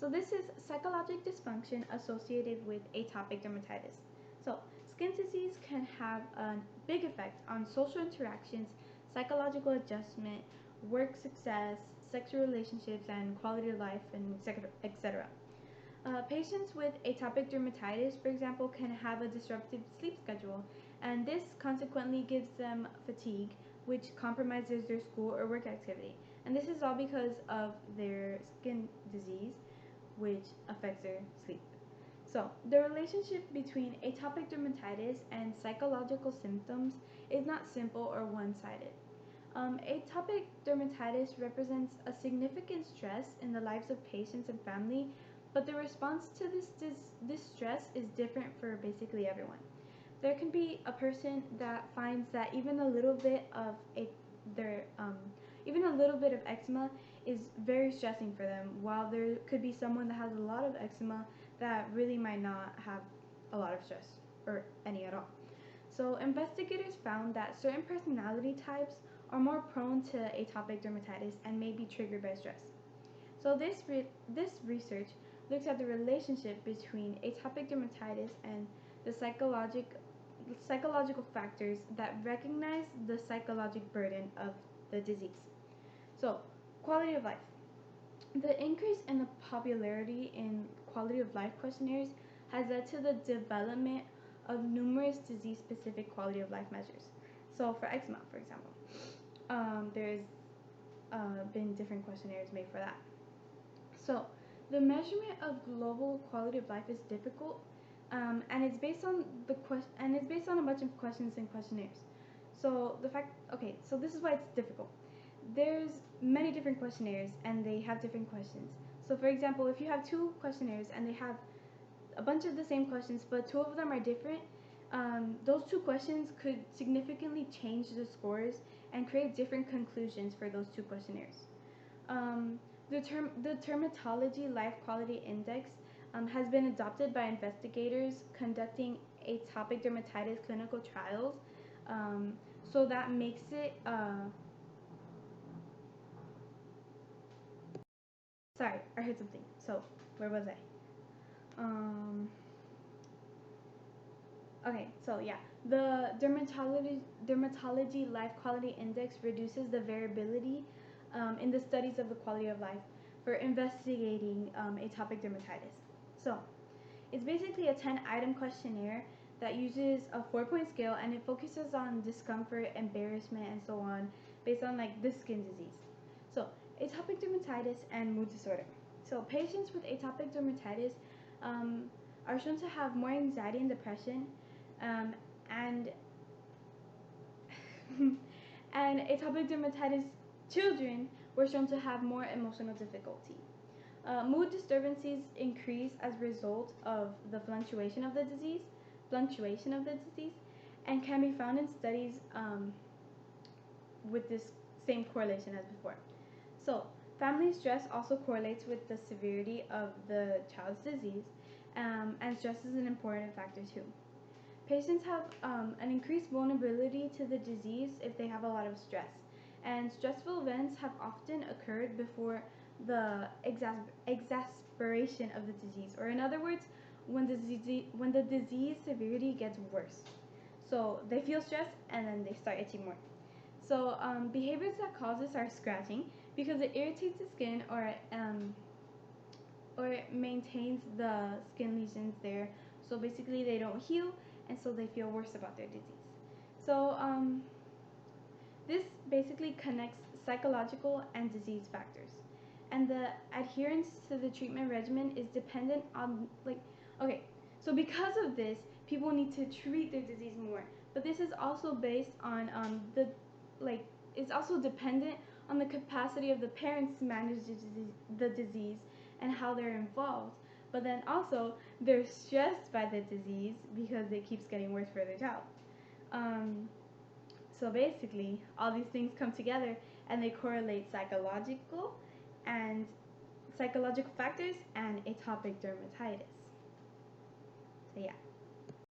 So this is psychologic dysfunction associated with atopic dermatitis. So skin disease can have a big effect on social interactions, psychological adjustment, work success, sexual relationships, and quality of life, and etc. Patients with atopic dermatitis, for example, can have a disrupted sleep schedule, and this consequently gives them fatigue, which compromises their school or work activity. And this is all because of their skin disease, which affects their sleep. So, the relationship between atopic dermatitis and psychological symptoms is not simple or one sided. Atopic dermatitis represents a significant stress in the lives of patients and family, but the response to this stress is different for basically everyone. There can be a person that finds that even a little bit of even a little bit of eczema is very stressing for them, while there could be someone that has a lot of eczema that really might not have a lot of stress or any at all. So investigators found that certain personality types are more prone to atopic dermatitis and may be triggered by stress. So this research looks at the relationship between atopic dermatitis and the psychological factors that recognize the psychologic burden of the disease. So, quality of life. The increase in the popularity in quality of life questionnaires has led to the development of numerous disease-specific quality of life measures. So, for eczema, for example, there's been different questionnaires made for that. So, the measurement of global quality of life is difficult, and it's based on a bunch of questions and questionnaires. So so this is why it's difficult. There's many different questionnaires, and they have different questions. So, for example, if you have two questionnaires and they have a bunch of the same questions, but two of them are different, those two questions could significantly change the scores and create different conclusions for those two questionnaires. The Dermatology Life Quality Index has been adopted by investigators conducting atopic dermatitis clinical trials. So that makes it sorry, I heard something. So where was I? Okay, so yeah, the Dermatology Life Quality Index reduces the variability in the studies of the quality of life for investigating atopic dermatitis. So, it's basically a 10-item questionnaire that uses a 4-point scale, and it focuses on discomfort, embarrassment, and so on based on like the skin disease. So, atopic dermatitis and mood disorder. So, patients with atopic dermatitis are shown to have more anxiety and depression, and and atopic dermatitis children were shown to have more emotional difficulty. Mood disturbances increase as a result of the fluctuation of the disease, and can be found in studies with this same correlation as before. So, family stress also correlates with the severity of the child's disease, and stress is an important factor too. Patients have an increased vulnerability to the disease if they have a lot of stress, and stressful events have often occurred before the exacerbation of the disease, or in other words, when the disease severity gets worse. So they feel stressed and then they start itching more. So behaviors that cause this are scratching, because it irritates the skin, or it maintains the skin lesions there. So basically they don't heal, and so they feel worse about their disease. So this basically connects psychological and disease factors. And the adherence to the treatment regimen is dependent on, so because of this, people need to treat their disease more. But this is also based on it's also dependent on the capacity of the parents to manage the disease and how they're involved. But then also, they're stressed by the disease because it keeps getting worse for their child. So basically, all these things come together and they correlate psychological factors and atopic dermatitis. So yeah.